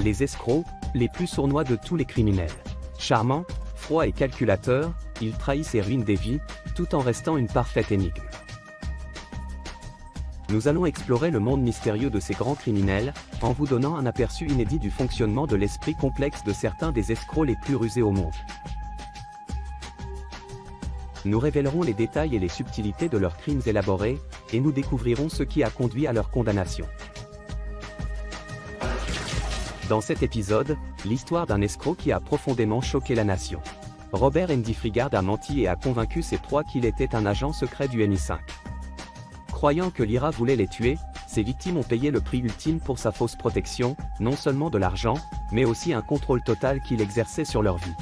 Les escrocs, les plus sournois de tous les criminels. Charmants, froids et calculateurs, ils trahissent et ruinent des vies, tout en restant une parfaite énigme. Nous allons explorer le monde mystérieux de ces grands criminels, en vous donnant un aperçu inédit du fonctionnement de l'esprit complexe de certains des escrocs les plus rusés au monde. Nous révélerons les détails et les subtilités de leurs crimes élaborés, et nous découvrirons ce qui a conduit à leur condamnation. Dans cet épisode, l'histoire d'un escroc qui a profondément choqué la nation. Robert Andy Frigard a menti et a convaincu ses proies qu'il était un agent secret du MI5. Croyant que l'IRA voulait les tuer, ses victimes ont payé le prix ultime pour sa fausse protection, non seulement de l'argent, mais aussi un contrôle total qu'il exerçait sur leur vie.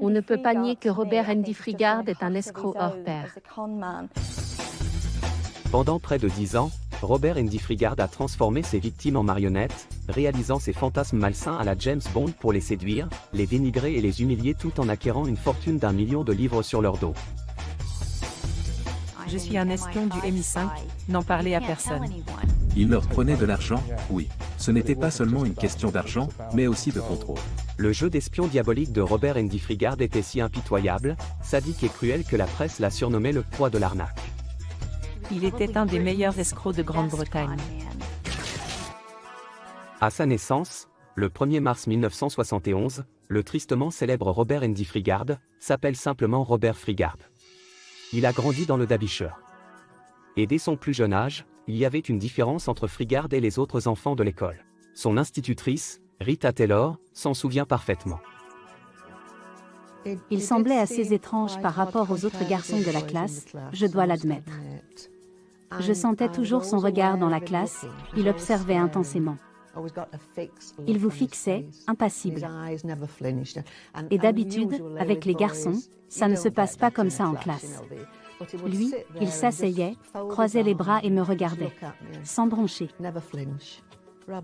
On ne peut pas nier que Robert Andy Frigard est un escroc hors pair. Pendant près de 10 ans, Robert Andy Frigard a transformé ses victimes en marionnettes, réalisant ses fantasmes malsains à la James Bond pour les séduire, les dénigrer et les humilier tout en acquérant une fortune d'1 million de livres sur leur dos. Je suis un espion du MI5, n'en parlez à personne. Il leur prenait de l'argent, oui. Ce n'était pas seulement une question d'argent, mais aussi de contrôle. Le jeu d'espion diabolique de Robert Andy Frigard était si impitoyable, sadique et cruel que la presse l'a surnommé le roi de l'arnaque. Il était un des meilleurs escrocs de Grande-Bretagne. À sa naissance, le 1er mars 1971, le tristement célèbre Robert Andy Frigard s'appelle simplement Robert Frigard. Il a grandi dans le Derbyshire. Et dès son plus jeune âge, il y avait une différence entre Frigard et les autres enfants de l'école. Son institutrice, Rita Taylor, s'en souvient parfaitement. Il semblait assez étrange par rapport aux autres garçons de la classe, je dois l'admettre. Je sentais toujours son regard dans la classe, il observait intensément. Il vous fixait, impassible. Et d'habitude, avec les garçons, ça ne se passe pas comme ça en classe. Lui, il s'asseyait, croisait les bras et me regardait, sans broncher.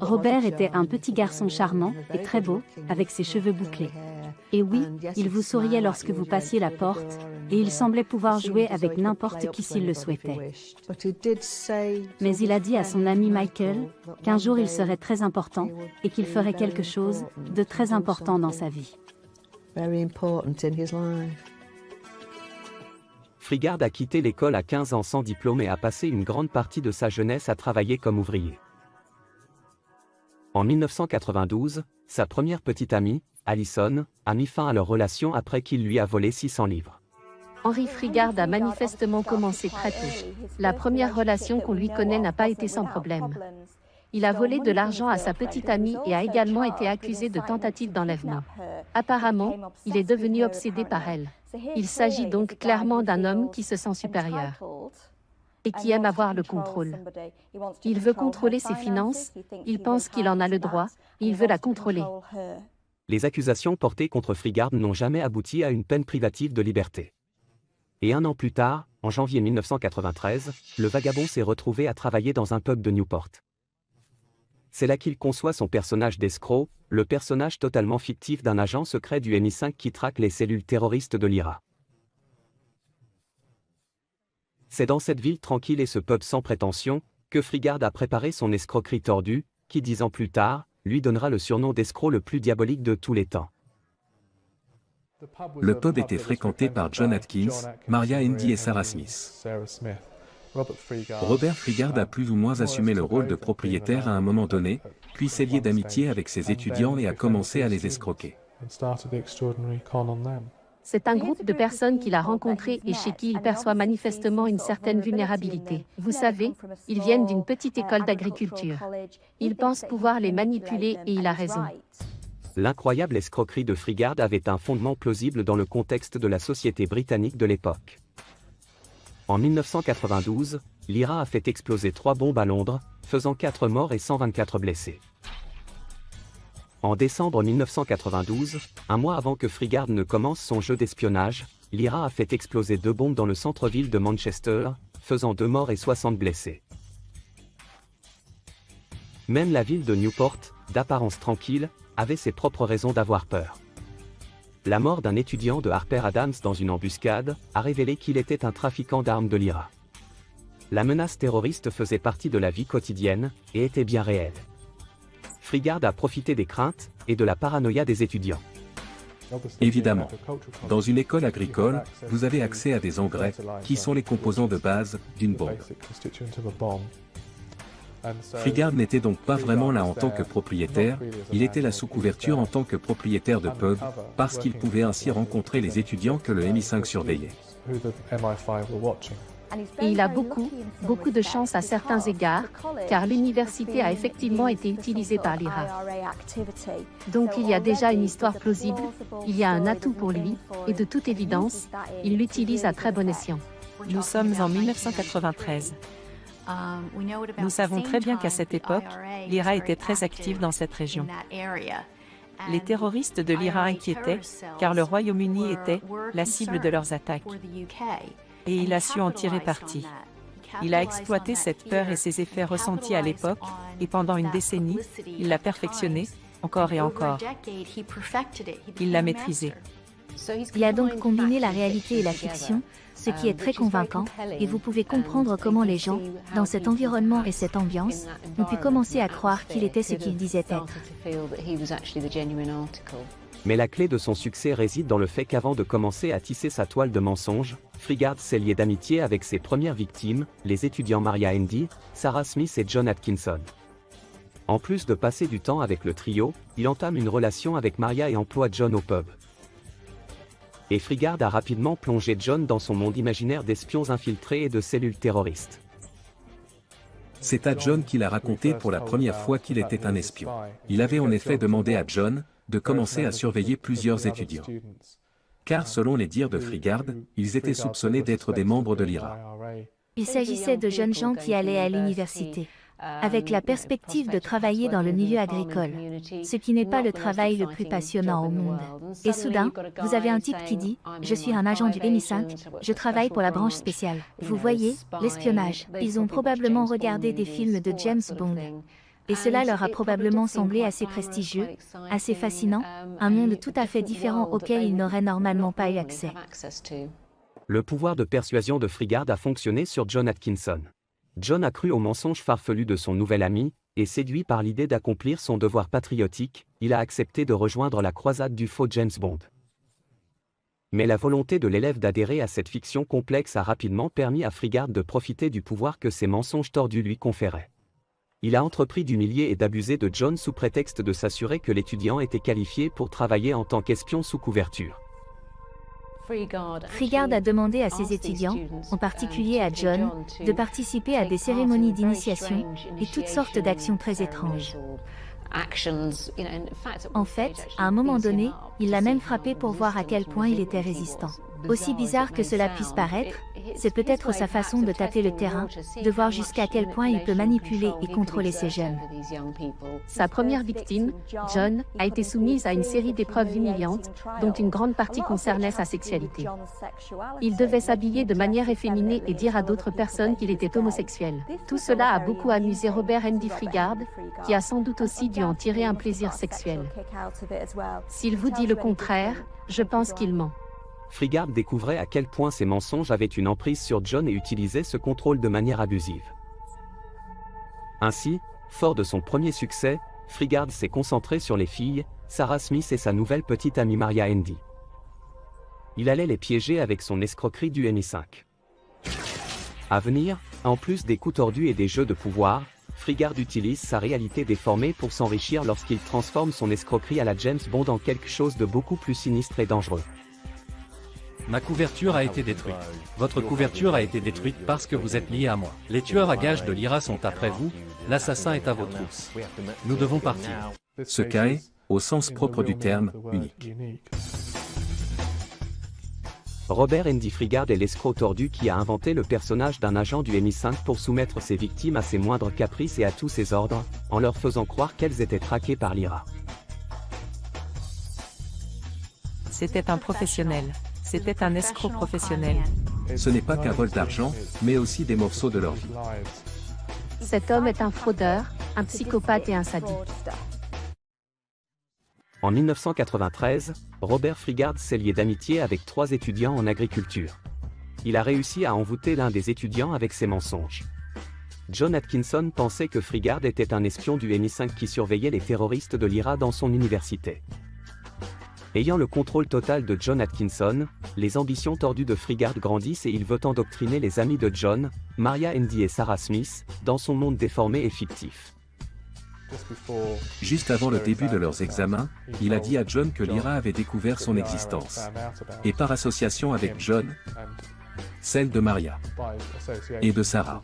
Robert était un petit garçon charmant et très beau, avec ses cheveux bouclés. Et oui, il vous souriait lorsque vous passiez la porte, et il semblait pouvoir jouer avec n'importe qui s'il le souhaitait. Mais il a dit à son ami Michael qu'un jour il serait très important, et qu'il ferait quelque chose de très important dans sa vie. Frigard a quitté l'école à 15 ans sans diplôme et a passé une grande partie de sa jeunesse à travailler comme ouvrier. En 1992, sa première petite amie, Alison, a mis fin à leur relation après qu'il lui a volé 600 livres. Henry Frigard a manifestement commencé très tôt. La première relation qu'on lui connaît n'a pas été sans problème. Il a volé de l'argent à sa petite amie et a également été accusé de tentative d'enlèvement. Apparemment, il est devenu obsédé par elle. Il s'agit donc clairement d'un homme qui se sent supérieur et qui aime avoir le contrôle. Il veut contrôler ses finances, il pense qu'il en a le droit, il veut la contrôler. Les accusations portées contre Frigard n'ont jamais abouti à une peine privative de liberté. Et 1 an plus tard, en janvier 1993, le vagabond s'est retrouvé à travailler dans un pub de Newport. C'est là qu'il conçoit son personnage d'escroc, le personnage totalement fictif d'un agent secret du MI5 qui traque les cellules terroristes de l'IRA. C'est dans cette ville tranquille et ce pub sans prétention, que Frigard a préparé son escroquerie tordue, qui 10 ans plus tard, lui donnera le surnom d'escroc le plus diabolique de tous les temps. Le pub était fréquenté par John Atkins, Maria Andy et Sarah Smith. Robert Frigard a plus ou moins assumé le rôle de propriétaire à un moment donné, puis s'est lié d'amitié avec ses étudiants et a commencé à les escroquer. C'est un groupe de personnes qu'il a rencontrées et chez qui il perçoit manifestement une certaine vulnérabilité. Vous savez, ils viennent d'une petite école d'agriculture. Il pense pouvoir les manipuler et il a raison. L'incroyable escroquerie de Frigard avait un fondement plausible dans le contexte de la société britannique de l'époque. En 1992, l'IRA a fait exploser 3 bombes à Londres, faisant 4 morts et 124 blessés. En décembre 1992, un mois avant que Frigard ne commence son jeu d'espionnage, l'IRA a fait exploser 2 bombes dans le centre-ville de Manchester, faisant 2 morts et 60 blessés. Même la ville de Newport, d'apparence tranquille, avait ses propres raisons d'avoir peur. La mort d'un étudiant de Harper Adams dans une embuscade a révélé qu'il était un trafiquant d'armes de l'IRA. La menace terroriste faisait partie de la vie quotidienne, et était bien réelle. Frigard a profité des craintes, et de la paranoïa des étudiants. Évidemment. Dans une école agricole, vous avez accès à des engrais, qui sont les composants de base d'une bombe. Frigard n'était donc pas vraiment là en tant que propriétaire, il était là sous couverture en tant que propriétaire de pub, parce qu'il pouvait ainsi rencontrer les étudiants que le MI5 surveillait. Et il a beaucoup de chance à certains égards, car l'université a effectivement été utilisée par l'IRA. Donc il y a déjà une histoire plausible, il y a un atout pour lui, et de toute évidence, il l'utilise à très bon escient. Nous sommes en 1993. Nous savons très bien qu'à cette époque, l'IRA était très active dans cette région. Les terroristes de l'IRA inquiétaient, car le Royaume-Uni était la cible de leurs attaques. Et il a su en tirer parti. Il a exploité cette peur et ses effets ressentis à l'époque, et pendant une décennie, il l'a perfectionné, encore et encore. Il l'a maîtrisé. Il a donc combiné la réalité et la fiction, ce qui est très convaincant, et vous pouvez comprendre comment les gens, dans cet environnement et cette ambiance, ont pu commencer à croire qu'il était ce qu'il disait être. Mais la clé de son succès réside dans le fait qu'avant de commencer à tisser sa toile de mensonges, Frigard s'est lié d'amitié avec ses premières victimes, les étudiants Maria Handy, Sarah Smith et John Atkinson. En plus de passer du temps avec le trio, il entame une relation avec Maria et emploie John au pub. Et Frigard a rapidement plongé John dans son monde imaginaire d'espions infiltrés et de cellules terroristes. C'est à John qu'il a raconté pour la première fois qu'il était un espion. Il avait en effet demandé à John de commencer à surveiller plusieurs étudiants. Car selon les dires de Frigard, ils étaient soupçonnés d'être des membres de l'IRA. Il s'agissait de jeunes gens qui allaient à l'université, avec la perspective de travailler dans le milieu agricole, ce qui n'est pas le travail le plus passionnant au monde. Et soudain, vous avez un type qui dit « Je suis un agent du MI5, je travaille pour la branche spéciale ». Vous voyez, l'espionnage. Ils ont probablement regardé des films de James Bond. Et cela leur a probablement semblé assez prestigieux, assez fascinant, un monde tout à fait différent auquel ils n'auraient normalement pas eu accès. Le pouvoir de persuasion de Frigard a fonctionné sur John Atkinson. John a cru aux mensonges farfelus de son nouvel ami, et séduit par l'idée d'accomplir son devoir patriotique, il a accepté de rejoindre la croisade du faux James Bond. Mais la volonté de l'élève d'adhérer à cette fiction complexe a rapidement permis à Frigard de profiter du pouvoir que ces mensonges tordus lui conféraient. Il a entrepris d'humilier et d'abuser de John sous prétexte de s'assurer que l'étudiant était qualifié pour travailler en tant qu'espion sous couverture. Frigard a demandé à ses étudiants, en particulier à John, de participer à des cérémonies d'initiation et toutes sortes d'actions très étranges. En fait, à un moment donné, il l'a même frappé pour voir à quel point il était résistant. Aussi bizarre que cela puisse paraître, c'est peut-être sa façon de tâter le terrain, de voir jusqu'à quel point il peut manipuler et contrôler ces jeunes. Sa première victime, John, a été soumise à une série d'épreuves humiliantes, dont une grande partie concernait sa sexualité. Il devait s'habiller de manière efféminée et dire à d'autres personnes qu'il était homosexuel. Tout cela a beaucoup amusé Robert Andy Frigard, qui a sans doute aussi dû en tirer un plaisir sexuel. S'il vous dit le contraire, je pense qu'il ment. Frigard découvrait à quel point ces mensonges avaient une emprise sur John et utilisait ce contrôle de manière abusive. Ainsi, fort de son premier succès, Frigard s'est concentré sur les filles, Sarah Smith et sa nouvelle petite amie Maria Handy. Il allait les piéger avec son escroquerie du MI5. À venir, en plus des coups tordus et des jeux de pouvoir, Frigard utilise sa réalité déformée pour s'enrichir lorsqu'il transforme son escroquerie à la James Bond en quelque chose de beaucoup plus sinistre et dangereux. Ma couverture a été détruite. Votre couverture a été détruite parce que vous êtes lié à moi. Les tueurs à gages de l'IRA sont après vous, l'assassin est à vos trousses. Nous devons partir. Ce cas est, au sens propre du terme, unique. Robert Andy Frigard est l'escroc tordu qui a inventé le personnage d'un agent du MI5 pour soumettre ses victimes à ses moindres caprices et à tous ses ordres, en leur faisant croire qu'elles étaient traquées par l'IRA. C'était un professionnel. C'était un escroc professionnel. Ce n'est pas qu'un vol d'argent, mais aussi des morceaux de leur vie. Cet homme est un fraudeur, un psychopathe et un sadique. En 1993, Robert Frigard s'est lié d'amitié avec 3 étudiants en agriculture. il a réussi à envoûter l'un des étudiants avec ses mensonges. John Atkinson pensait que Frigard était un espion du MI5 qui surveillait les terroristes de l'IRA dans son université. Ayant le contrôle total de John Atkinson, les ambitions tordues de Frigard grandissent et il veut endoctriner les amis de John, Maria Handy et Sarah Smith, dans son monde déformé et fictif. Juste avant le début de leurs examens, il a dit à John que l'IRA avait découvert son existence. Et par association avec John, celle de Maria et de Sarah.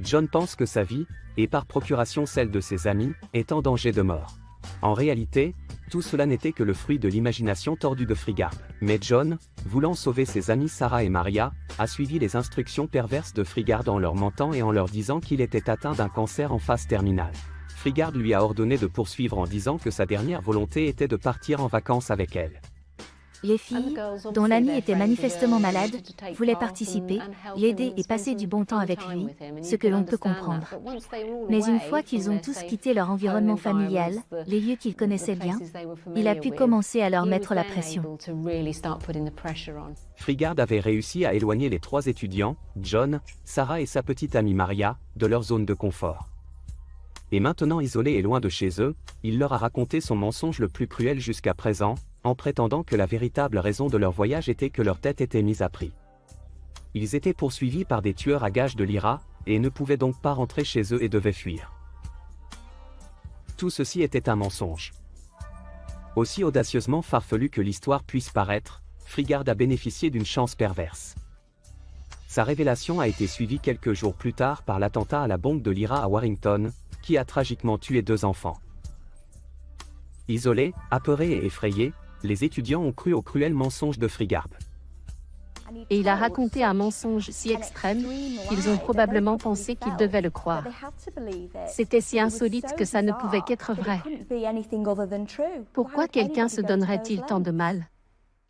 John pense que sa vie, et par procuration celle de ses amis, est en danger de mort. En réalité, tout cela n'était que le fruit de l'imagination tordue de Frigard. Mais John, voulant sauver ses amis Sarah et Maria, a suivi les instructions perverses de Frigard en leur mentant et en leur disant qu'il était atteint d'un cancer en phase terminale. Frigard lui a ordonné de poursuivre en disant que sa dernière volonté était de partir en vacances avec elle. Les filles, dont l'ami était manifestement malade, voulaient participer, l'aider et passer du bon temps avec lui, ce que l'on peut comprendre. Mais une fois qu'ils ont tous quitté leur environnement familial, les lieux qu'ils connaissaient bien, il a pu commencer à leur mettre la pression. Frigard avait réussi à éloigner les 3 étudiants, John, Sarah et sa petite amie Maria, de leur zone de confort. Et maintenant isolés et loin de chez eux, il leur a raconté son mensonge le plus cruel jusqu'à présent, en prétendant que la véritable raison de leur voyage était que leur tête était mise à prix. Ils étaient poursuivis par des tueurs à gages de l'IRA, et ne pouvaient donc pas rentrer chez eux et devaient fuir. Tout ceci était un mensonge. Aussi audacieusement farfelu que l'histoire puisse paraître, Frigard a bénéficié d'une chance perverse. Sa révélation a été suivie quelques jours plus tard par l'attentat à la bombe de l'IRA à Warrington, qui a tragiquement tué 2 enfants. Isolés, apeurés et effrayés, les étudiants ont cru au cruel mensonge de Frigard. Et il a raconté un mensonge si extrême qu'ils ont probablement pensé qu'ils devaient le croire. C'était si insolite que ça ne pouvait qu'être vrai. Pourquoi quelqu'un se donnerait-il tant de mal ?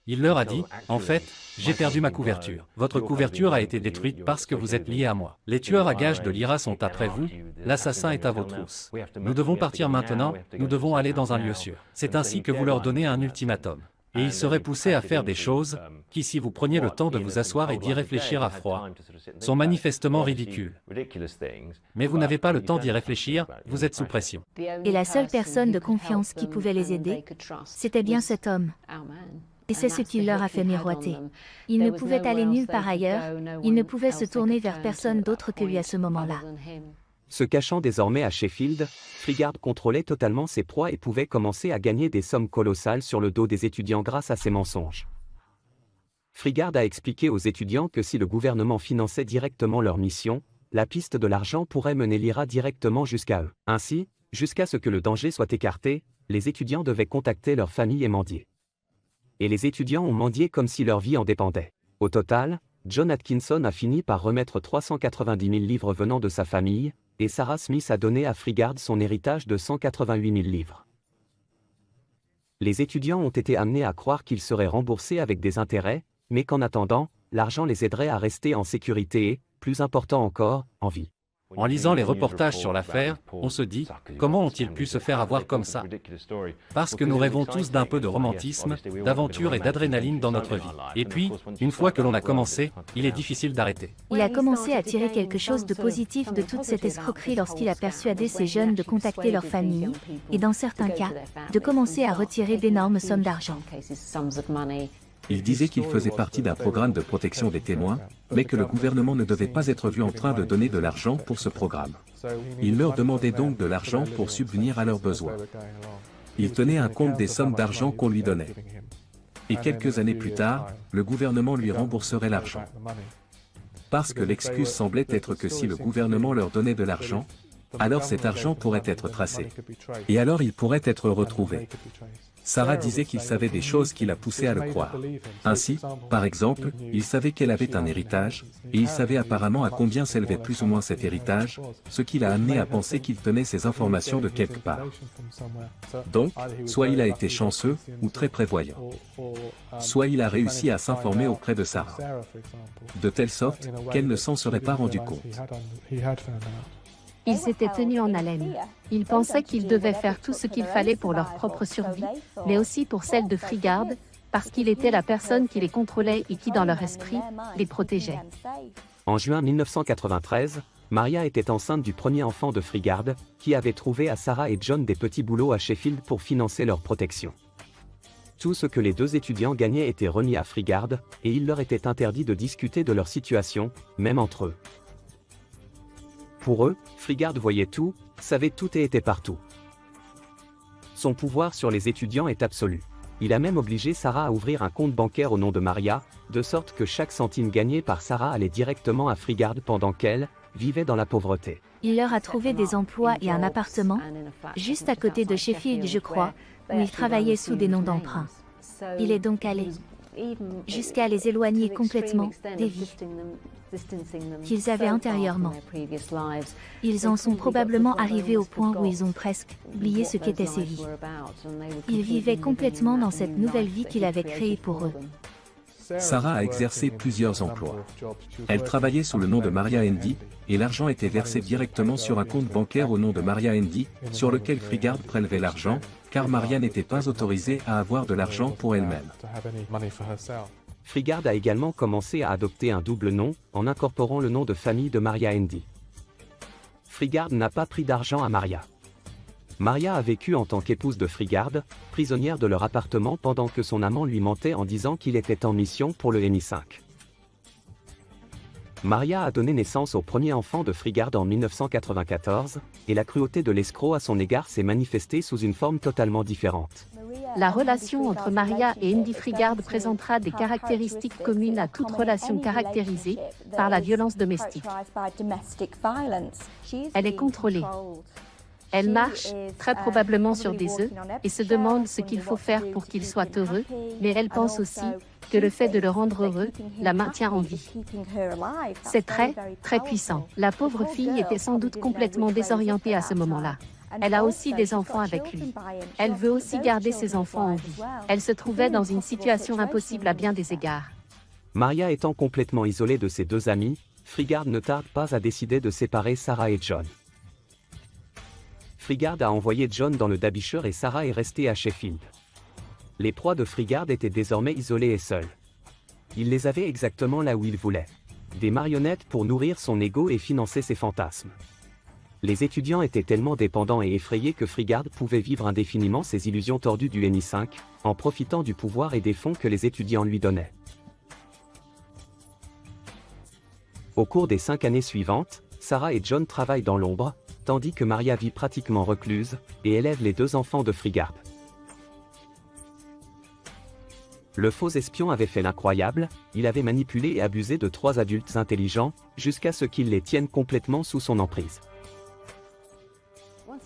Il leur a dit, en fait, j'ai perdu ma couverture. Votre couverture a été détruite parce que vous êtes liés à moi. Les tueurs à gages de l'IRA sont après vous, l'assassin est à vos trousses. Nous devons partir maintenant, nous devons aller dans un lieu sûr. C'est ainsi que vous leur donnez un ultimatum. Et ils seraient poussés à faire des choses, qui si vous preniez le temps de vous asseoir et d'y réfléchir à froid, sont manifestement ridicules. Mais vous n'avez pas le temps d'y réfléchir, vous êtes sous pression. Et la seule personne de confiance qui pouvait les aider, c'était bien cet homme. Et c'est ce qui leur a fait miroiter. Ils ne pouvaient aller nulle part ailleurs, ils ne pouvaient se tourner vers personne d'autre que lui à ce moment-là. Se cachant désormais à Sheffield, Frigard contrôlait totalement ses proies et pouvait commencer à gagner des sommes colossales sur le dos des étudiants grâce à ses mensonges. Frigard a expliqué aux étudiants que si le gouvernement finançait directement leur mission, la piste de l'argent pourrait mener l'IRA directement jusqu'à eux. Ainsi, jusqu'à ce que le danger soit écarté, les étudiants devaient contacter leur famille et mendier. Et les étudiants ont mendié comme si leur vie en dépendait. Au total, John Atkinson a fini par remettre 390 000 livres venant de sa famille, et Sarah Smith a donné à Frigard son héritage de 188 000 livres. Les étudiants ont été amenés à croire qu'ils seraient remboursés avec des intérêts, mais qu'en attendant, l'argent les aiderait à rester en sécurité et, plus important encore, en vie. En lisant les reportages sur l'affaire, on se dit, comment ont-ils pu se faire avoir comme ça? Parce que nous rêvons tous d'un peu de romantisme, d'aventure et d'adrénaline dans notre vie. Et puis, une fois que l'on a commencé, il est difficile d'arrêter. Il a commencé à tirer quelque chose de positif de toute cette escroquerie lorsqu'il a persuadé ces jeunes de contacter leur famille, et dans certains cas, de commencer à retirer d'énormes sommes d'argent. Il disait qu'il faisait partie d'un programme de protection des témoins, mais que le gouvernement ne devait pas être vu en train de donner de l'argent pour ce programme. Il leur demandait donc de l'argent pour subvenir à leurs besoins. Il tenait un compte des sommes d'argent qu'on lui donnait. Et quelques années plus tard, le gouvernement lui rembourserait l'argent. Parce que l'excuse semblait être que si le gouvernement leur donnait de l'argent, alors cet argent pourrait être tracé. Et alors il pourrait être retrouvé. Sarah disait qu'il savait des choses qui la poussaient à le croire. Ainsi, par exemple, il savait qu'elle avait un héritage, et il savait apparemment à combien s'élevait plus ou moins cet héritage, ce qui l'a amené à penser qu'il tenait ces informations de quelque part. Donc, soit il a été chanceux, ou très prévoyant. Soit il a réussi à s'informer auprès de Sarah. De telle sorte, qu'elle ne s'en serait pas rendue compte. Ils s'étaient tenus en haleine. Ils pensaient qu'ils devaient faire tout ce qu'il fallait pour leur propre survie, mais aussi pour celle de Frigard, parce qu'il était la personne qui les contrôlait et qui, dans leur esprit, les protégeait. En juin 1993, Maria était enceinte du premier enfant de Frigard, qui avait trouvé à Sarah et John des petits boulots à Sheffield pour financer leur protection. Tout ce que les deux étudiants gagnaient était remis à Frigard, et il leur était interdit de discuter de leur situation, même entre eux. Pour eux, Frigard voyait tout, savait tout et était partout. Son pouvoir sur les étudiants est absolu. Il a même obligé Sarah à ouvrir un compte bancaire au nom de Maria, de sorte que chaque centime gagné par Sarah allait directement à Frigard pendant qu'elle vivait dans la pauvreté. Il leur a trouvé des emplois et un appartement, juste à côté de Sheffield, je crois, où ils travaillaient sous des noms d'emprunt. Il est donc allé jusqu'à les éloigner complètement des vies qu'ils avaient antérieurement. Ils en sont probablement arrivés au point où ils ont presque oublié ce qu'étaient ces vies. Ils vivaient complètement dans cette nouvelle vie qu'il avait créée pour eux. Sarah a exercé plusieurs emplois. Elle travaillait sous le nom de Maria Handy, et l'argent était versé directement sur un compte bancaire au nom de Maria Handy, sur lequel Frigard prélevait l'argent, car Maria n'était pas autorisée à avoir de l'argent pour elle-même. Frigard a également commencé à adopter un double nom, en incorporant le nom de famille de Maria Handy. Frigard n'a pas pris d'argent à Maria. Maria a vécu en tant qu'épouse de Frigard, prisonnière de leur appartement pendant que son amant lui mentait en disant qu'il était en mission pour le MI5. Maria a donné naissance au premier enfant de Frigard en 1994, et la cruauté de l'escroc à son égard s'est manifestée sous une forme totalement différente. La relation entre Maria et Andy Frigard présentera des caractéristiques communes à toute relation caractérisée par la violence domestique. Elle est contrôlée. Elle marche, très probablement sur des œufs, et se demande ce qu'il faut faire pour qu'ils soient heureux, mais elle pense aussi que le fait de le rendre heureux la maintient en vie. C'est très, très puissant. La pauvre fille était sans doute complètement désorientée à ce moment-là. Elle a aussi des enfants avec lui. Elle veut aussi garder ses enfants en vie. Elle se trouvait dans une situation impossible à bien des égards. Maria étant complètement isolée de ses deux amis, Frigard ne tarde pas à décider de séparer Sarah et John. Frigard a envoyé John dans le Derbyshire et Sarah est restée à Sheffield. Les proies de Frigard étaient désormais isolées et seules. Il les avait exactement là où il voulait. Des marionnettes pour nourrir son ego et financer ses fantasmes. Les étudiants étaient tellement dépendants et effrayés que Frigard pouvait vivre indéfiniment ses illusions tordues du MI5, en profitant du pouvoir et des fonds que les étudiants lui donnaient. Au cours des 5 années suivantes, Sarah et John travaillent dans l'ombre, tandis que Maria vit pratiquement recluse, et élève les 2 enfants de Frigard. Le faux espion avait fait l'incroyable, il avait manipulé et abusé de 3 adultes intelligents, jusqu'à ce qu'il les tienne complètement sous son emprise.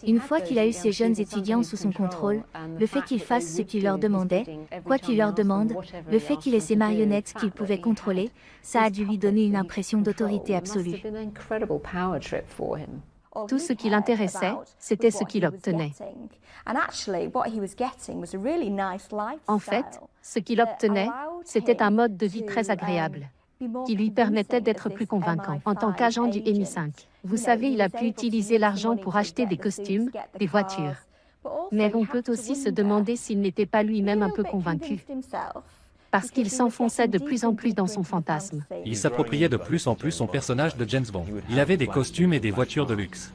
Une fois qu'il a eu ces jeunes étudiants sous son contrôle, le fait qu'il fasse ce qu'il leur demandait, quoi qu'il leur demande, le fait qu'il ait ces marionnettes qu'il pouvait contrôler, ça a dû lui donner une impression d'autorité absolue. Tout ce qui l'intéressait, c'était ce qu'il obtenait. En fait, ce qu'il obtenait, c'était un mode de vie très agréable, qui lui permettait d'être plus convaincant. En tant qu'agent du MI5, vous savez, il a pu utiliser l'argent pour acheter des costumes, des voitures. Mais on peut aussi se demander s'il n'était pas lui-même un peu convaincu, parce qu'il s'enfonçait de plus en plus dans son fantasme. Il s'appropriait de plus en plus son personnage de James Bond. Il avait des costumes et des voitures de luxe.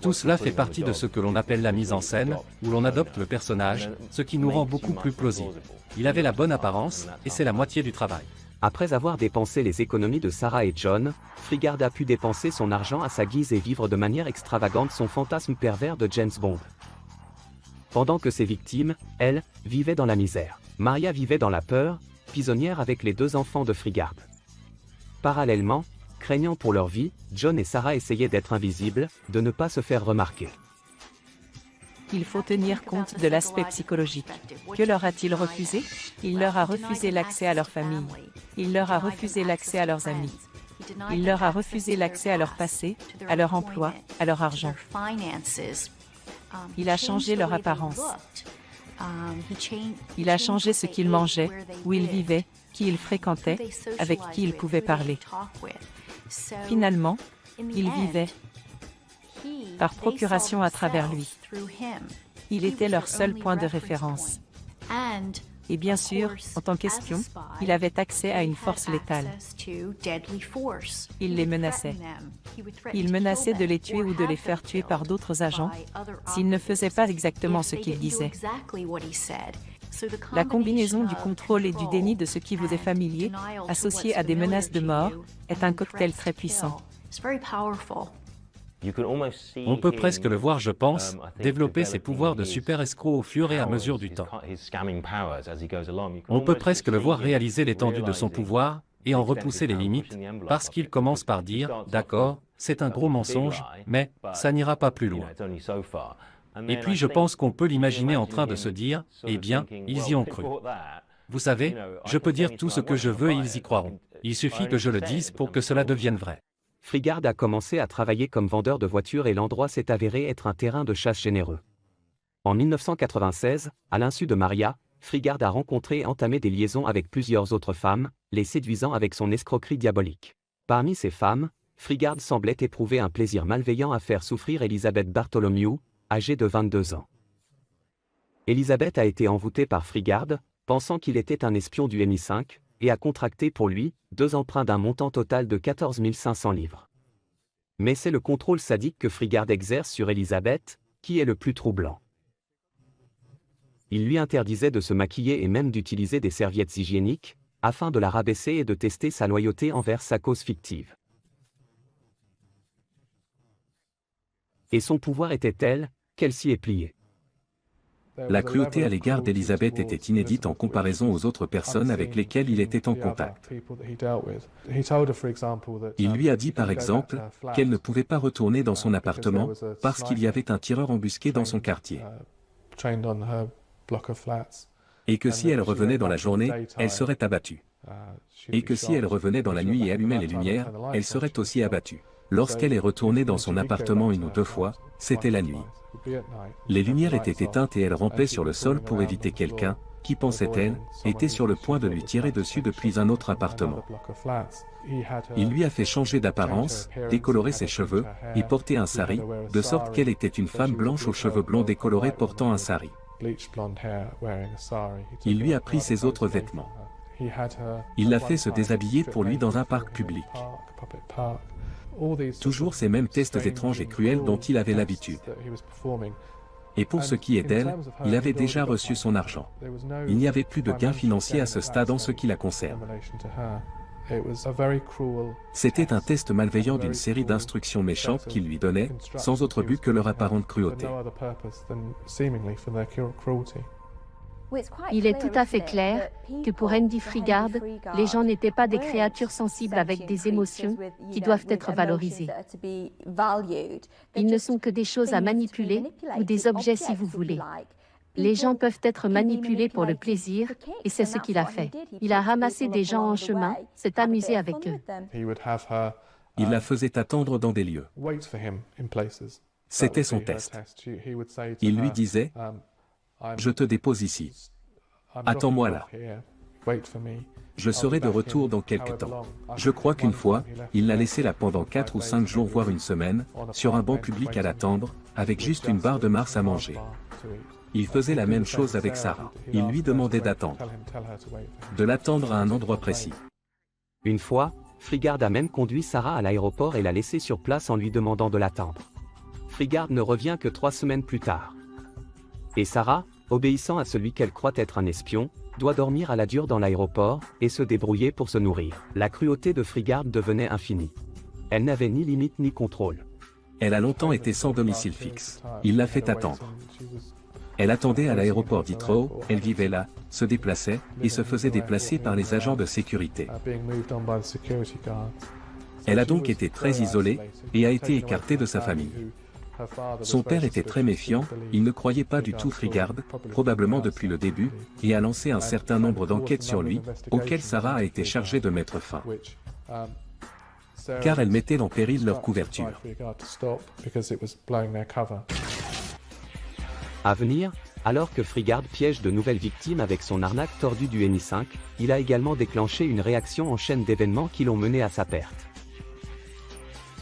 Tout cela fait partie de ce que l'on appelle la mise en scène, où l'on adopte le personnage, ce qui nous rend beaucoup plus plausible. Il avait la bonne apparence, et c'est la moitié du travail. Après avoir dépensé les économies de Sarah et John, Frigard a pu dépenser son argent à sa guise et vivre de manière extravagante son fantasme pervers de James Bond. Pendant que ses victimes, elles, vivaient dans la misère. Maria vivait dans la peur, prisonnière avec les 2 enfants de Frigard. Parallèlement, craignant pour leur vie, John et Sarah essayaient d'être invisibles, de ne pas se faire remarquer. Il faut tenir compte de l'aspect psychologique. Que leur a-t-il refusé? Il leur a refusé l'accès à leur famille. Il leur a refusé l'accès à leurs amis. Il leur a refusé l'accès à leur passé, à leur emploi, à leur argent. Il a changé leur apparence. Il a changé ce qu'ils mangeaient, où ils vivaient, qui ils fréquentaient, avec qui ils pouvaient parler. Finalement, ils vivaient par procuration à travers lui. Il était leur seul point de référence. Et bien sûr, en tant qu'espion, il avait accès à une force létale. Il les menaçait. Il menaçait de les tuer ou de les faire tuer par d'autres agents s'ils ne faisaient pas exactement ce qu'ils disaient. La combinaison du contrôle et du déni de ce qui vous est familier, associé à des menaces de mort, est un cocktail très puissant. On peut presque le voir, je pense, développer ses pouvoirs de super escroc au fur et à mesure du temps. On peut presque le voir réaliser l'étendue de son pouvoir et en repousser les limites, parce qu'il commence par dire « D'accord, c'est un gros mensonge, mais ça n'ira pas plus loin ». Et puis je pense qu'on peut l'imaginer en train de se dire « Eh bien, ils y ont cru. Vous savez, je peux dire tout ce que je veux et ils y croiront. Il suffit que je le dise pour que cela devienne vrai. » Frigard a commencé à travailler comme vendeur de voitures et l'endroit s'est avéré être un terrain de chasse généreux. En 1996, à l'insu de Maria, Frigard a rencontré et entamé des liaisons avec plusieurs autres femmes, les séduisant avec son escroquerie diabolique. Parmi ces femmes, Frigard semblait éprouver un plaisir malveillant à faire souffrir Elizabeth Bartholomew, âgée de 22 ans. Elizabeth a été envoûtée par Frigard, pensant qu'il était un espion du MI5, et a contracté pour lui 2 emprunts d'un montant total de 14 500 livres. Mais c'est le contrôle sadique que Frigard exerce sur Elizabeth, qui est le plus troublant. Il lui interdisait de se maquiller et même d'utiliser des serviettes hygiéniques, afin de la rabaisser et de tester sa loyauté envers sa cause fictive. Et son pouvoir était tel qu'elle s'y est pliée. La cruauté à l'égard d'Elizabeth était inédite en comparaison aux autres personnes avec lesquelles il était en contact. Il lui a dit par exemple qu'elle ne pouvait pas retourner dans son appartement parce qu'il y avait un tireur embusqué dans son quartier. Et que si elle revenait dans la journée, elle serait abattue. Et que si elle revenait dans la nuit et allumait les lumières, elle serait aussi abattue. Lorsqu'elle est retournée dans son appartement 1 ou 2 fois, c'était la nuit. Les lumières étaient éteintes et elle rampait sur le sol pour éviter quelqu'un, qui pensait-elle, était sur le point de lui tirer dessus depuis un autre appartement. Il lui a fait changer d'apparence, décolorer ses cheveux, et porter un sari, de sorte qu'elle était une femme blanche aux cheveux blonds décolorés portant un sari. Il lui a pris ses autres vêtements. Il l'a fait se déshabiller pour lui dans un parc public. Toujours ces mêmes tests étranges et cruels dont il avait l'habitude. Et pour ce qui est d'elle, il avait déjà reçu son argent. Il n'y avait plus de gain financier à ce stade en ce qui la concerne. C'était un test malveillant d'une série d'instructions méchantes qu'il lui donnait, sans autre but que leur apparente cruauté. Il est tout à fait clair que pour Andy Frigard, les gens n'étaient pas des créatures sensibles avec des émotions qui doivent être valorisées. Ils ne sont que des choses à manipuler, ou des objets si vous voulez. Les gens peuvent être manipulés pour le plaisir, et c'est ce qu'il a fait. Il a ramassé des gens en chemin, s'est amusé avec eux. Il la faisait attendre dans des lieux. C'était son test. Il lui disait « Je te dépose ici. Attends-moi là. Je serai de retour dans quelque temps. » Je crois qu'une fois, il l'a laissée là pendant 4 ou 5 jours voire une semaine, sur un banc public à l'attendre, avec juste une barre de Mars à manger. Il faisait la même chose avec Sarah. Il lui demandait d'attendre. De l'attendre à un endroit précis. Une fois, Frigard a même conduit Sarah à l'aéroport et l'a laissée sur place en lui demandant de l'attendre. Frigard ne revient que 3 semaines plus tard. Et Sarah, obéissant à celui qu'elle croit être un espion, doit dormir à la dure dans l'aéroport et se débrouiller pour se nourrir. La cruauté de Frigard devenait infinie. Elle n'avait ni limite ni contrôle. Elle a longtemps été sans domicile fixe. Il l'a fait attendre. Elle attendait à l'aéroport d'Heathrow, elle vivait là, se déplaçait, et se faisait déplacer par les agents de sécurité. Elle a donc été très isolée, et a été écartée de sa famille. Son père était très méfiant, il ne croyait pas du tout Frigard, probablement depuis le début, et a lancé un certain nombre d'enquêtes sur lui, auxquelles Sarah a été chargée de mettre fin. Car elle mettait en péril leur couverture. À venir, alors que Frigard piège de nouvelles victimes avec son arnaque tordue du MI5, il a également déclenché une réaction en chaîne d'événements qui l'ont mené à sa perte.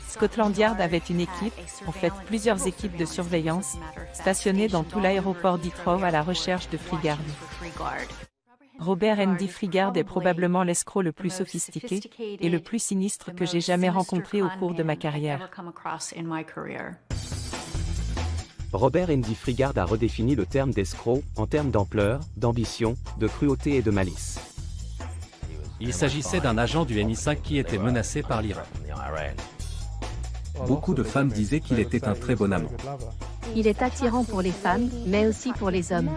Scotland Yard avait une équipe, en fait plusieurs équipes de surveillance, stationnées dans tout l'aéroport d'Heathrow à la recherche de Frigard. Robert Andy Frigard est probablement l'escroc le plus sophistiqué et le plus sinistre que j'ai jamais rencontré au cours de ma carrière. Robert Andy Frigard a redéfini le terme d'escroc en termes d'ampleur, d'ambition, de cruauté et de malice. Il s'agissait d'un agent du MI5 qui était menacé par l'Iran. Beaucoup de femmes disaient qu'il était un très bon amant. Il est attirant pour les femmes, mais aussi pour les hommes.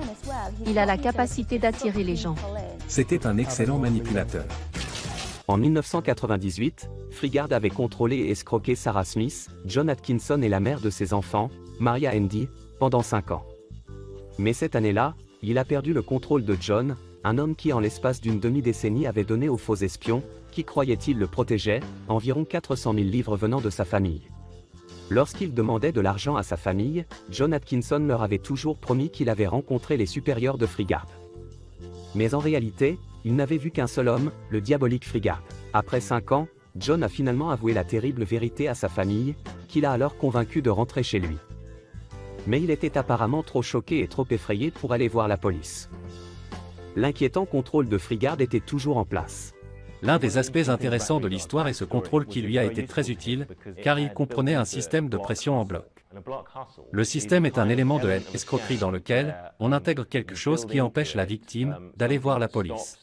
Il a la capacité d'attirer les gens. C'était un excellent manipulateur. En 1998, Frigard avait contrôlé et escroqué Sarah Smith, John Atkinson et la mère de ses enfants, Maria Andy, pendant 5 ans. Mais cette année-là, il a perdu le contrôle de John, un homme qui en l'espace d'une demi-décennie avait donné aux faux espions, qui croyait-il le protégeait, environ 400 000 livres venant de sa famille. Lorsqu'il demandait de l'argent à sa famille, John Atkinson leur avait toujours promis qu'il avait rencontré les supérieurs de Frigard. Mais en réalité, il n'avait vu qu'un seul homme, le diabolique Frigard. Après 5 ans, John a finalement avoué la terrible vérité à sa famille, qu'il a alors convaincu de rentrer chez lui. Mais il était apparemment trop choqué et trop effrayé pour aller voir la police. L'inquiétant contrôle de Frigard était toujours en place. L'un des aspects intéressants de l'histoire est ce contrôle qui lui a été très utile, car il comprenait un système de pression en bloc. Le système est un élément de l'escroquerie dans lequel on intègre quelque chose qui empêche la victime d'aller voir la police.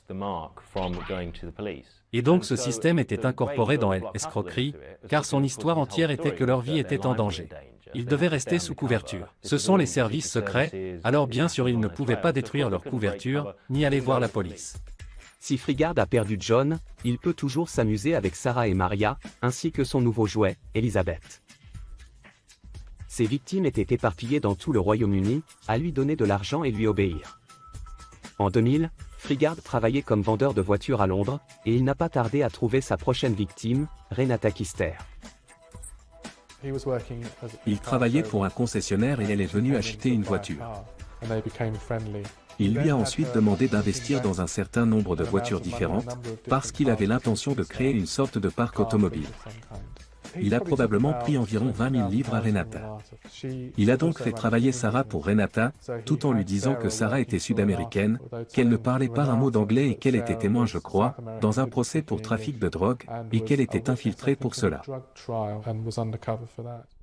Et donc ce système était incorporé dans l'escroquerie, car son histoire entière était que leur vie était en danger. Ils devaient rester sous couverture. Ce sont les services secrets, alors bien sûr ils ne pouvaient pas détruire leur couverture, ni aller voir la police. Si Frigard a perdu John, il peut toujours s'amuser avec Sarah et Maria, ainsi que son nouveau jouet, Elizabeth. Ses victimes étaient éparpillées dans tout le Royaume-Uni, à lui donner de l'argent et lui obéir. En 2000, Frigard travaillait comme vendeur de voitures à Londres, et il n'a pas tardé à trouver sa prochaine victime, Renata Kister. Il travaillait pour un concessionnaire et elle est venue acheter une voiture. Il lui a ensuite demandé d'investir dans un certain nombre de voitures différentes, parce qu'il avait l'intention de créer une sorte de parc automobile. Il a probablement pris environ 20 000 livres à Renata. Il a donc fait travailler Sarah pour Renata, tout en lui disant que Sarah était sud-américaine, qu'elle ne parlait pas un mot d'anglais et qu'elle était témoin, je crois, dans un procès pour trafic de drogue, et qu'elle était infiltrée pour cela.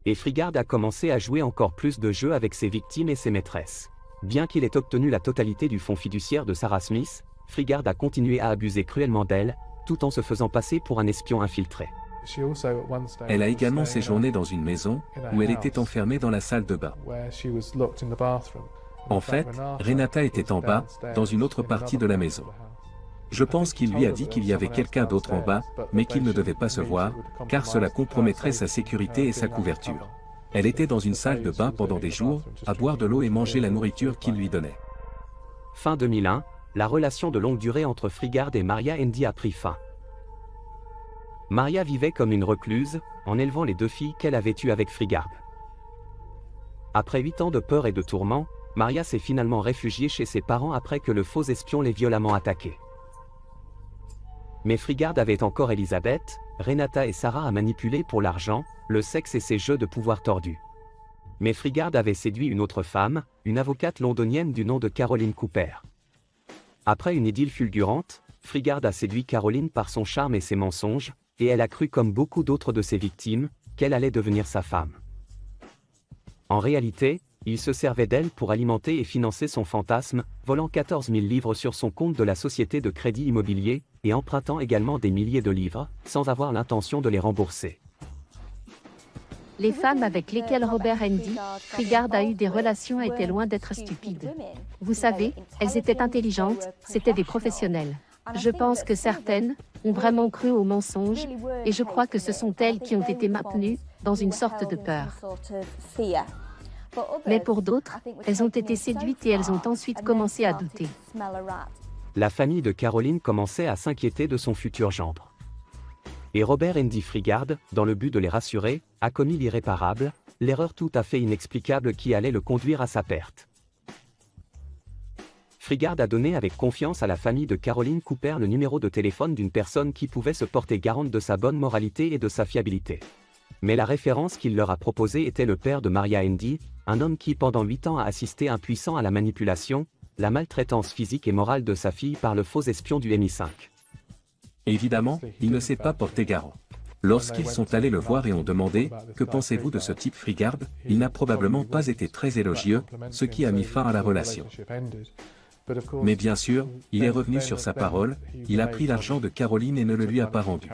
Et Frigard a commencé à jouer encore plus de jeux avec ses victimes et ses maîtresses. Bien qu'il ait obtenu la totalité du fonds fiduciaire de Sarah Smith, Frigard a continué à abuser cruellement d'elle, tout en se faisant passer pour un espion infiltré. Elle a également séjourné dans une maison, où elle était enfermée dans la salle de bain. En fait, Renata était en bas, dans une autre partie de la maison. Je pense qu'il lui a dit qu'il y avait quelqu'un d'autre en bas, mais qu'il ne devait pas se voir, car cela compromettrait sa sécurité et sa couverture. Elle était dans une salle de bain pendant des jours, à boire de l'eau et manger la nourriture qu'il lui donnait. Fin 2001, la relation de longue durée entre Frigard et Maria Andy a pris fin. Maria vivait comme une recluse, en élevant les 2 filles qu'elle avait eues avec Frigard. Après 8 ans de peur et de tourments, Maria s'est finalement réfugiée chez ses parents après que le faux espion l'ait violemment attaquée. Mais Frigard avait encore Elizabeth, Renata et Sarah à manipuler pour l'argent, le sexe et ses jeux de pouvoir tordus. Mais Frigard avait séduit une autre femme, une avocate londonienne du nom de Caroline Cooper. Après une idylle fulgurante, Frigard a séduit Caroline par son charme et ses mensonges, et elle a cru comme beaucoup d'autres de ses victimes, qu'elle allait devenir sa femme. En réalité, il se servait d'elle pour alimenter et financer son fantasme, volant 14 000 livres sur son compte de la société de crédit immobilier, et empruntant également des milliers de livres, sans avoir l'intention de les rembourser. Les femmes avec lesquelles Robert Andy Frigard a eu des relations étaient loin d'être stupides. Vous savez, elles étaient intelligentes, c'étaient des professionnels. Je pense que certaines ont vraiment cru aux mensonges, et je crois que ce sont elles qui ont été maintenues dans une sorte de peur. Mais pour d'autres, elles ont été séduites et elles ont ensuite commencé à douter. La famille de Caroline commençait à s'inquiéter de son futur gendre. Et Robert Andy Frigard, dans le but de les rassurer, a commis l'irréparable, l'erreur tout à fait inexplicable qui allait le conduire à sa perte. Frigard a donné avec confiance à la famille de Caroline Cooper le numéro de téléphone d'une personne qui pouvait se porter garante de sa bonne moralité et de sa fiabilité. Mais la référence qu'il leur a proposée était le père de Maria Andy, un homme qui pendant 8 ans a assisté impuissant à la manipulation, la maltraitance physique et morale de sa fille par le faux espion du MI5. Évidemment, il ne s'est pas porté garant. Lorsqu'ils sont allés le voir et ont demandé « Que pensez-vous de ce type Freegard ?», il n'a probablement pas été très élogieux, ce qui a mis fin à la relation. Mais bien sûr, il est revenu sur sa parole, il a pris l'argent de Caroline et ne le lui a pas rendu.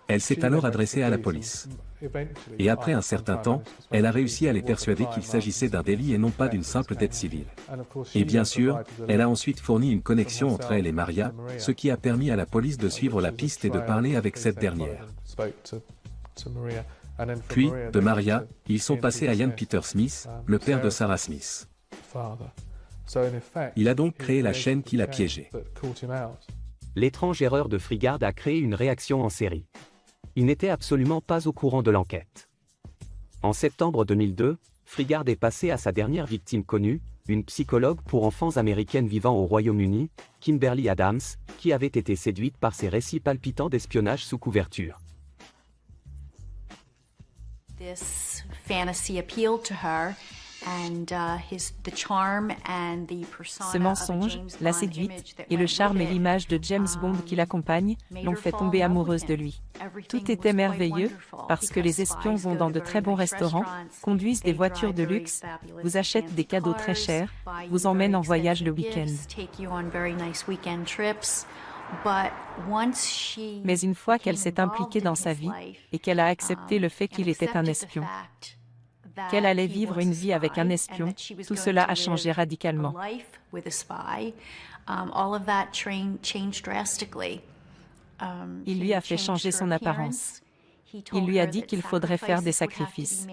Elle s'est alors adressée à la police. Et après un certain temps, elle a réussi à les persuader qu'il s'agissait d'un délit et non pas d'une simple dette civile. Et bien sûr, elle a ensuite fourni une connexion entre elle et Maria, ce qui a permis à la police de suivre la piste et de parler avec cette dernière. Puis, de Maria, ils sont passés à Ian Peter Smith, le père de Sarah Smith. Il a donc créé la chaîne qui l'a piégé. L'étrange erreur de Freegard a créé une réaction en série. Il n'était absolument pas au courant de l'enquête. En septembre 2002, Freegard est passé à sa dernière victime connue, une psychologue pour enfants américaine vivant au Royaume-Uni, Kimberly Adams, qui avait été séduite par ses récits palpitants d'espionnage sous couverture. This fantasy appealed to her. Ce mensonge, la séduite, et le charme et l'image de James Bond qui l'accompagne, l'ont fait tomber amoureuse de lui. Tout était merveilleux, parce que les espions vont dans de très bons restaurants, conduisent des voitures de luxe, vous achètent des cadeaux très chers, vous emmènent en voyage le week-end. Mais une fois qu'elle s'est impliquée dans sa vie, et qu'elle a accepté le fait qu'il était un espion, qu'elle allait vivre une vie avec un espion, tout cela a changé radicalement. Il lui a fait changer son apparence. Il lui a dit qu'il faudrait faire des sacrifices.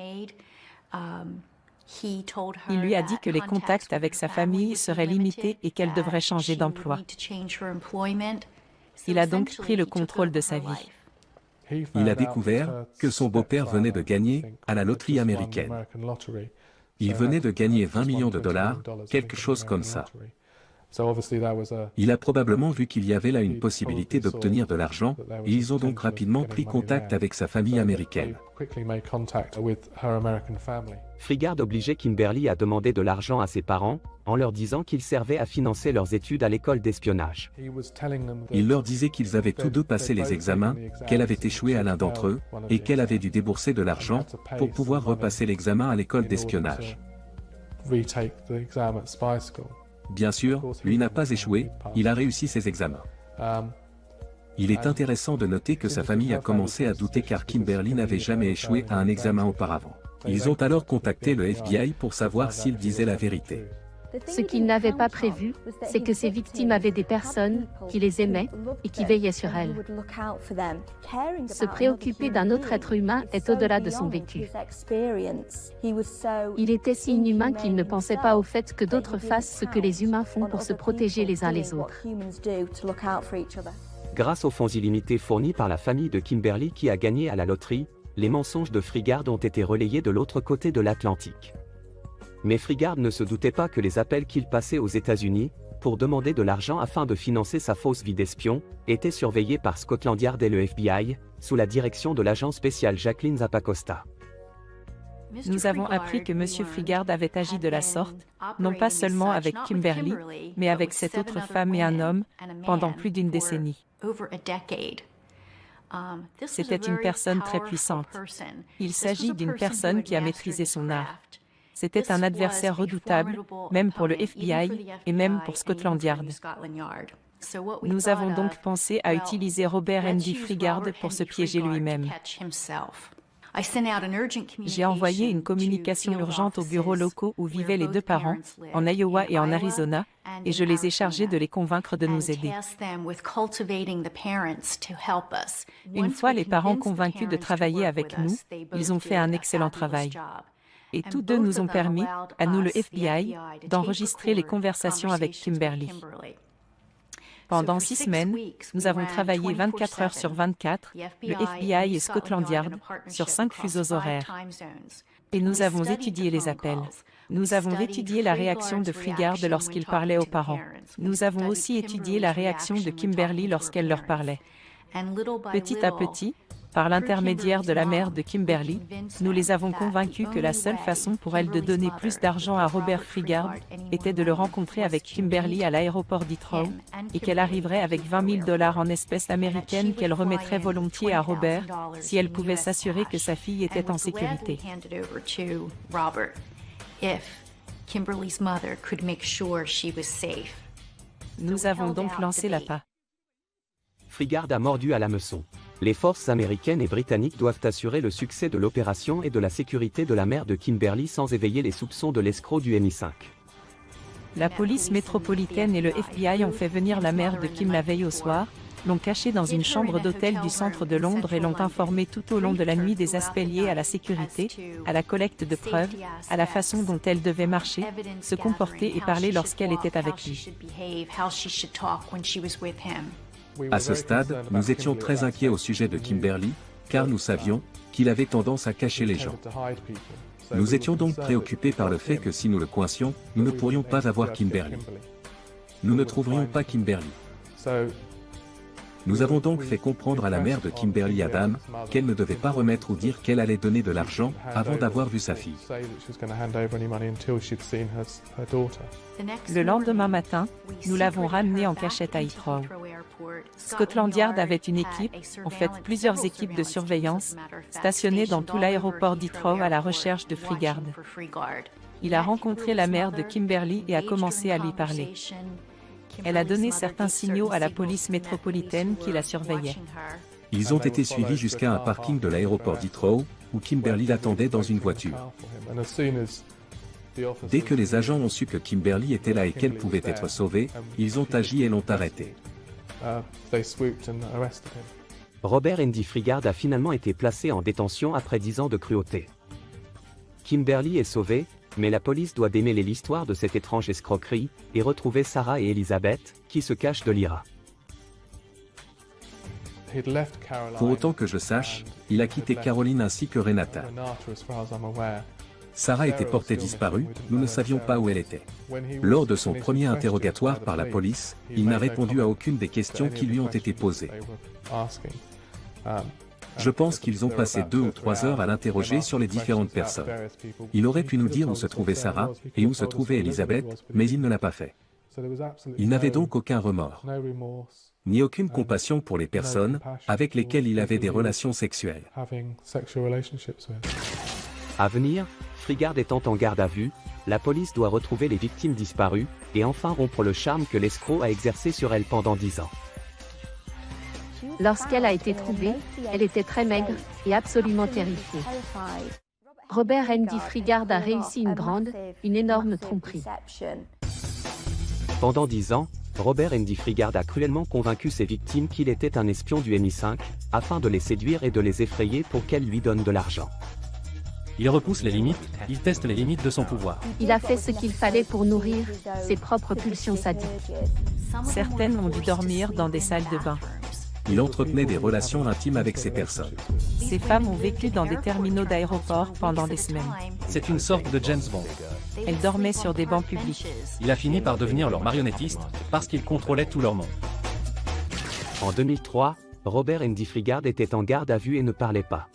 Il lui a dit que les contacts avec sa famille seraient limités et qu'elle devrait changer d'emploi. Il a donc pris le contrôle de sa vie. Il a découvert que son beau-père venait de gagner à la loterie américaine. Il venait de gagner 20 millions de dollars, quelque chose comme ça. Il a probablement vu qu'il y avait là une possibilité d'obtenir de l'argent, et ils ont donc rapidement pris contact avec sa famille américaine. Freegard obligeait Kimberly à demander de l'argent à ses parents, en leur disant qu'il servait à financer leurs études à l'école d'espionnage. Il leur disait qu'ils avaient tous deux passé les examens, qu'elle avait échoué à l'un d'entre eux, et qu'elle avait dû débourser de l'argent pour pouvoir repasser l'examen à l'école d'espionnage. Bien sûr, lui n'a pas échoué, il a réussi ses examens. Il est intéressant de noter que sa famille a commencé à douter car Kimberly n'avait jamais échoué à un examen auparavant. Ils ont alors contacté le FBI pour savoir s'il disait la vérité. Ce qu'ils n'avaient pas prévu, c'est que ces victimes avaient des personnes qui les aimaient et qui veillaient sur elles. Se préoccuper d'un autre être humain est au-delà de son vécu. Il était si inhumain qu'il ne pensait pas au fait que d'autres fassent ce que les humains font pour se protéger les uns les autres. Grâce aux fonds illimités fournis par la famille de Kimberly qui a gagné à la loterie, les mensonges de Freegard ont été relayés de l'autre côté de l'Atlantique. Mais Freegard ne se doutait pas que les appels qu'il passait aux États-Unis, pour demander de l'argent afin de financer sa fausse vie d'espion, étaient surveillés par Scotland Yard et le FBI, sous la direction de l'agent spécial Jacqueline Zappacosta. Nous avons appris que M. Freegard avait agi de la sorte, non pas seulement avec Kimberly, mais avec cette autre femme et un homme, pendant plus d'une décennie. C'était une personne très puissante. Il s'agit d'une personne qui a maîtrisé son art. C'était un adversaire redoutable, même pour le FBI et même pour Scotland Yard. Nous avons donc pensé à utiliser Robert Andy Freegard pour se piéger lui-même. J'ai envoyé une communication urgente aux bureaux locaux où vivaient les deux parents, en Iowa et en Arizona, et je les ai chargés de les convaincre de nous aider. Une fois les parents convaincus de travailler avec nous, ils ont fait un excellent travail. Et tous deux nous ont permis, à nous le FBI, d'enregistrer les conversations avec Kimberly. Pendant 6 semaines, nous avons travaillé 24 heures sur 24, le FBI et Scotland Yard, sur 5 fuseaux horaires. Et nous avons étudié les appels. Nous avons étudié la réaction de Freegard lorsqu'il parlait aux parents. Nous avons aussi étudié la réaction de Kimberly lorsqu'elle leur parlait. Petit à petit, Par l'intermédiaire de la mère de Kimberly, nous les avons convaincus que la seule façon pour elle de donner plus d'argent à Robert Freegard était de le rencontrer avec Kimberly à l'aéroport d'Heathrow, et qu'elle arriverait avec 20 000 $ en espèces américaines qu'elle remettrait volontiers à Robert, si elle pouvait s'assurer que sa fille était en sécurité. Nous avons donc lancé l'appât. Freegard a mordu à l'hameçon. Les forces américaines et britanniques doivent assurer le succès de l'opération et de la sécurité de la mère de Kimberly sans éveiller les soupçons de l'escroc du MI5. La police métropolitaine et le FBI ont fait venir la mère de Kim la veille au soir, l'ont cachée dans une chambre d'hôtel du centre de Londres et l'ont informée tout au long de la nuit des aspects liés à la sécurité, à la collecte de preuves, à la façon dont elle devait marcher, se comporter et parler lorsqu'elle était avec lui. À ce stade, nous étions très inquiets au sujet de Kimberly, car nous savions qu'il avait tendance à cacher les gens. Nous étions donc préoccupés par le fait que si nous le coincions, nous ne pourrions pas avoir Kimberly. Nous ne trouverions pas Kimberly. Nous avons donc fait comprendre à la mère de Kimberly Adam qu'elle ne devait pas remettre ou dire qu'elle allait donner de l'argent avant d'avoir vu sa fille. Le lendemain matin, nous l'avons ramenée en cachette à Heathrow. Scotland Yard avait une équipe, en fait plusieurs équipes de surveillance, stationnées dans tout l'aéroport d'Heathrow à la recherche de Freegard. Il a rencontré la mère de Kimberly et a commencé à lui parler. Elle a donné certains signaux à la police métropolitaine qui la surveillait. Ils ont été suivis jusqu'à un parking de l'aéroport d'Heathrow, où Kimberly l'attendait dans une voiture. Dès que les agents ont su que Kimberly était là et qu'elle pouvait être sauvée, ils ont agi et l'ont arrêté. Robert Andy Freegard a finalement été placé en détention après 10 ans de cruauté. Kimberly est sauvée, mais la police doit démêler l'histoire de cette étrange escroquerie et retrouver Sarah et Elizabeth, qui se cachent de l'IRA. Pour autant que je sache, il a quitté Caroline ainsi que Renata. Sarah était portée disparue, nous ne savions pas où elle était. Lors de son premier interrogatoire par la police, il n'a répondu à aucune des questions qui lui ont été posées. Je pense qu'ils ont passé 2 ou 3 heures à l'interroger sur les différentes personnes. Il aurait pu nous dire où se trouvait Sarah et où se trouvait Elizabeth, mais il ne l'a pas fait. Il n'avait donc aucun remords, ni aucune compassion pour les personnes avec lesquelles il avait des relations sexuelles. À venir, Freegard étant en garde à vue, la police doit retrouver les victimes disparues et enfin rompre le charme que l'escroc a exercé sur elle pendant 10 ans. Lorsqu'elle a été trouvée, elle était très maigre et absolument terrifiée. Robert Andy Freegard a réussi une énorme tromperie. Pendant 10 ans, Robert Andy Freegard a cruellement convaincu ses victimes qu'il était un espion du MI5, afin de les séduire et de les effrayer pour qu'elles lui donnent de l'argent. Il repousse les limites, il teste les limites de son pouvoir. Il a fait ce qu'il fallait pour nourrir ses propres pulsions sadiques. Certaines ont dû dormir dans des salles de bain. Il entretenait des relations intimes avec ces personnes. Ces femmes ont vécu dans des terminaux d'aéroport pendant des semaines. C'est une sorte de James Bond. Elles dormaient sur des bancs publics. Il a fini par devenir leur marionnettiste, parce qu'il contrôlait tout leur monde. En 2003, Robert Andy Freegard était en garde à vue et ne parlait pas.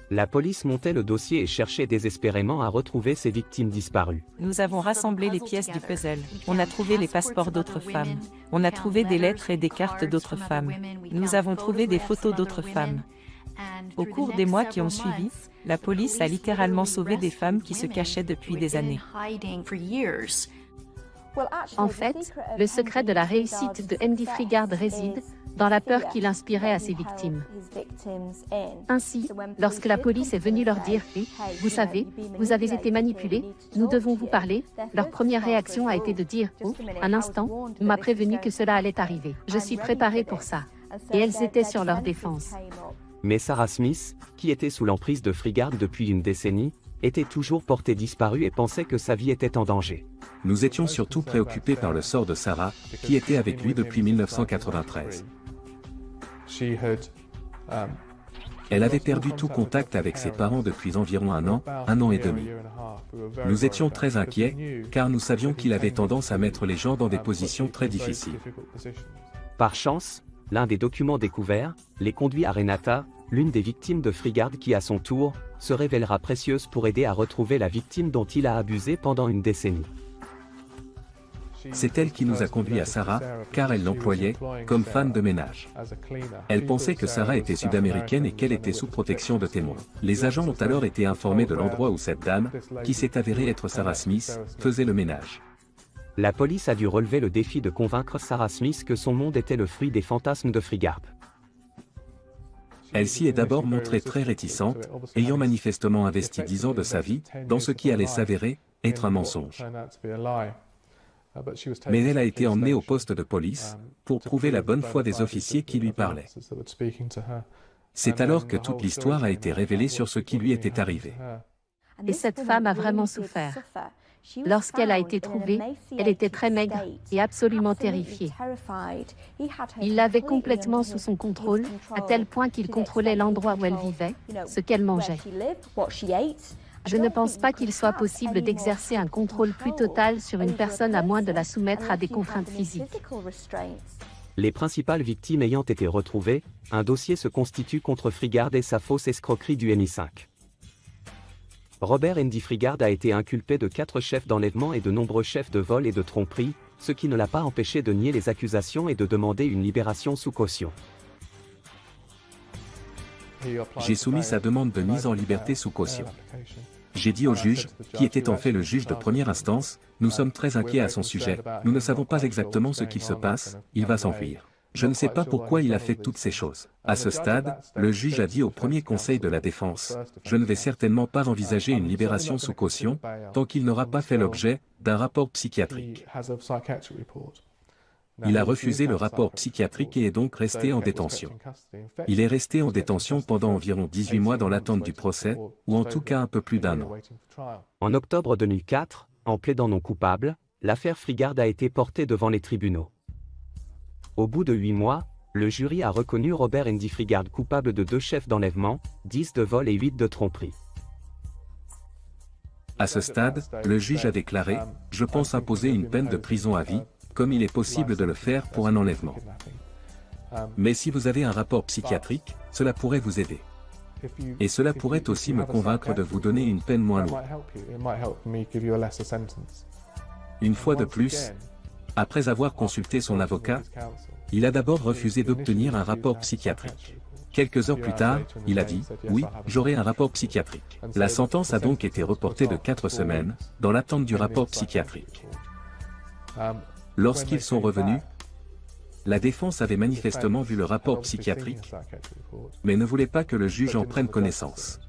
La police montait le dossier et cherchait désespérément à retrouver ses victimes disparues. Nous avons rassemblé les pièces du puzzle. On a trouvé les passeports d'autres femmes. On a trouvé des lettres et des cartes d'autres femmes. Nous avons trouvé des photos d'autres femmes. Au cours des mois qui ont suivi, la police a littéralement sauvé des femmes qui se cachaient depuis des années. En fait, le secret de la réussite de Andy Freegard réside dans la peur qu'il inspirait à ses victimes. Ainsi, lorsque la police est venue leur dire « Vous savez, vous avez été manipulés, nous devons vous parler », leur première réaction a été de dire « Oh, un instant, on m'a prévenu que cela allait arriver. Je suis préparée pour ça. » Et elles étaient sur leur défense. Mais Sarah Smith, qui était sous l'emprise de Freegard depuis une décennie, était toujours portée disparue et pensait que sa vie était en danger. Nous étions surtout préoccupés par le sort de Sarah, qui était avec lui depuis 1993. Elle avait perdu tout contact avec ses parents depuis environ un an et demi. Nous étions très inquiets, car nous savions qu'il avait tendance à mettre les gens dans des positions très difficiles. Par chance, l'un des documents découverts, les conduit à Renata, l'une des victimes de Frigard qui à son tour, se révélera précieuse pour aider à retrouver la victime dont il a abusé pendant une décennie. C'est elle qui nous a conduits à Sarah, car elle l'employait comme femme de ménage. Elle pensait que Sarah était sud-américaine et qu'elle était sous protection de témoins. Les agents ont alors été informés de l'endroit où cette dame, qui s'est avérée être Sarah Smith, faisait le ménage. La police a dû relever le défi de convaincre Sarah Smith que son monde était le fruit des fantasmes de Frigard. Elle s'y est d'abord montrée très réticente, ayant manifestement investi 10 ans de sa vie dans ce qui allait s'avérer être un mensonge. Mais elle a été emmenée au poste de police pour prouver la bonne foi des officiers qui lui parlaient. C'est alors que toute l'histoire a été révélée sur ce qui lui était arrivé. Et cette femme a vraiment souffert. Lorsqu'elle a été trouvée, elle était très maigre et absolument terrifiée. Il l'avait complètement sous son contrôle, à tel point qu'il contrôlait l'endroit où elle vivait, ce qu'elle mangeait. Je ne pense pas qu'il soit possible d'exercer un contrôle plus total sur une personne à moins de la soumettre à des contraintes physiques. Les principales victimes ayant été retrouvées, un dossier se constitue contre Frigard et sa fausse escroquerie du MI5. Robert Andy Frigard a été inculpé de 4 chefs d'enlèvement et de nombreux chefs de vol et de tromperie, ce qui ne l'a pas empêché de nier les accusations et de demander une libération sous caution. J'ai soumis sa demande de mise en liberté sous caution. J'ai dit au juge, qui était en fait le juge de première instance, nous sommes très inquiets à son sujet, nous ne savons pas exactement ce qu'il se passe, il va s'enfuir. Je ne sais pas pourquoi il a fait toutes ces choses. À ce stade, le juge a dit au premier conseil de la défense, je ne vais certainement pas envisager une libération sous caution, tant qu'il n'aura pas fait l'objet d'un rapport psychiatrique. Il a refusé le rapport psychiatrique et est donc resté en détention. Il est resté en détention pendant environ 18 mois dans l'attente du procès, ou en tout cas un peu plus d'1 an. En octobre 2004, en plaidant non coupable, l'affaire Frigard a été portée devant les tribunaux. Au bout de 8 mois, le jury a reconnu Robert Andy Frigard coupable de 2 chefs d'enlèvement, 10 de vol et 8 de tromperie. À ce stade, le juge a déclaré « Je pense imposer une peine de prison à vie, comme il est possible de le faire pour un enlèvement. Mais si vous avez un rapport psychiatrique, cela pourrait vous aider. Et cela pourrait aussi me convaincre de vous donner une peine moins lourde. » Une fois de plus, après avoir consulté son avocat, il a d'abord refusé d'obtenir un rapport psychiatrique. Quelques heures plus tard, il a dit « Oui, j'aurai un rapport psychiatrique ». La sentence a donc été reportée de 4 semaines, dans l'attente du rapport psychiatrique. Lorsqu'ils sont revenus, la défense avait manifestement vu le rapport psychiatrique, mais ne voulait pas que le juge en prenne connaissance.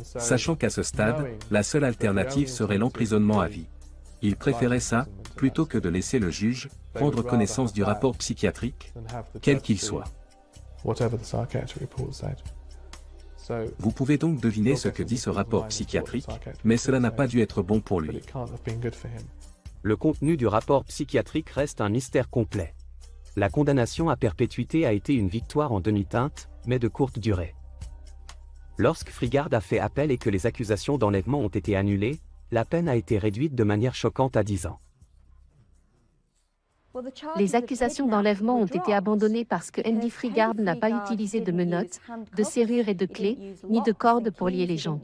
Sachant qu'à ce stade, la seule alternative serait l'emprisonnement à vie. Il préférait ça, plutôt que de laisser le juge prendre connaissance du rapport psychiatrique, quel qu'il soit. Vous pouvez donc deviner ce que dit ce rapport psychiatrique, mais cela n'a pas dû être bon pour lui. Le contenu du rapport psychiatrique reste un mystère complet. La condamnation à perpétuité a été une victoire en demi-teinte, mais de courte durée. Lorsque Frigard a fait appel et que les accusations d'enlèvement ont été annulées, la peine a été réduite de manière choquante à 10 ans. Les accusations d'enlèvement ont été abandonnées parce que Andy Frigard n'a pas utilisé de menottes, de serrures et de clés, ni de cordes pour lier les gens.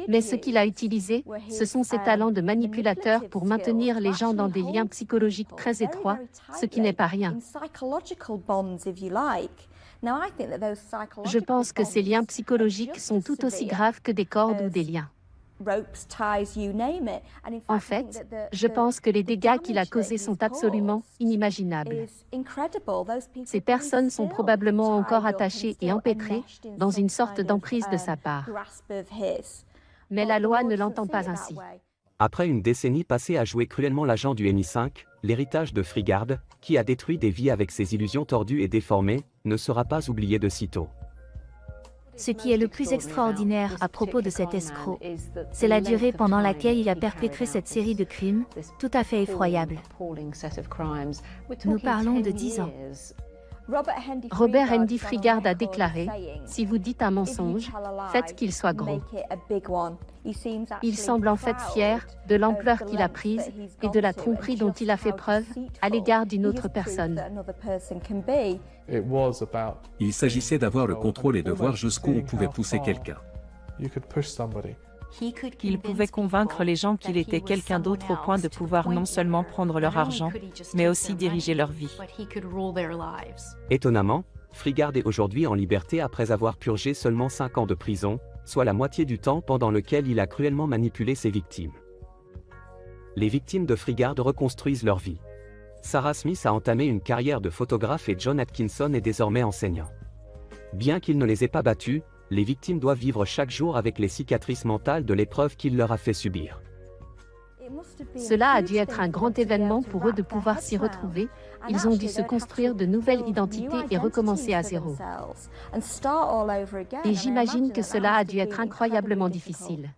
Mais ce qu'il a utilisé, ce sont ses talents de manipulateur pour maintenir les gens dans des liens psychologiques très étroits, ce qui n'est pas rien. Je pense que ces liens psychologiques sont tout aussi graves que des cordes ou des liens. En fait, je pense que les dégâts qu'il a causés sont absolument inimaginables. Ces personnes sont probablement encore attachées et empêtrées dans une sorte d'emprise de sa part. Mais la loi ne l'entend pas ainsi. Après une décennie passée à jouer cruellement l'agent du MI5, l'héritage de Frigard, qui a détruit des vies avec ses illusions tordues et déformées, ne sera pas oublié de sitôt. Ce qui est le plus extraordinaire à propos de cet escroc, c'est la durée pendant laquelle il a perpétré cette série de crimes, tout à fait effroyables. Nous parlons de 10 ans. Robert Andy Frigard a déclaré « Si vous dites un mensonge, faites qu'il soit gros ». Il semble en fait fier de l'ampleur qu'il a prise et de la tromperie dont il a fait preuve à l'égard d'une autre personne. Il s'agissait d'avoir le contrôle et de voir jusqu'où on pouvait pousser quelqu'un. Il pouvait convaincre les gens qu'il était quelqu'un d'autre au point de pouvoir non seulement prendre leur argent, mais aussi diriger leur vie. Étonnamment, Frigard est aujourd'hui en liberté après avoir purgé seulement 5 ans de prison, soit la moitié du temps pendant lequel il a cruellement manipulé ses victimes. Les victimes de Frigard reconstruisent leur vie. Sarah Smith a entamé une carrière de photographe et John Atkinson est désormais enseignant. Bien qu'il ne les ait pas battus, les victimes doivent vivre chaque jour avec les cicatrices mentales de l'épreuve qu'il leur a fait subir. Cela a dû être un grand événement pour eux de pouvoir s'y retrouver. Ils ont dû se construire de nouvelles identités et recommencer à zéro. Et j'imagine que cela a dû être incroyablement difficile.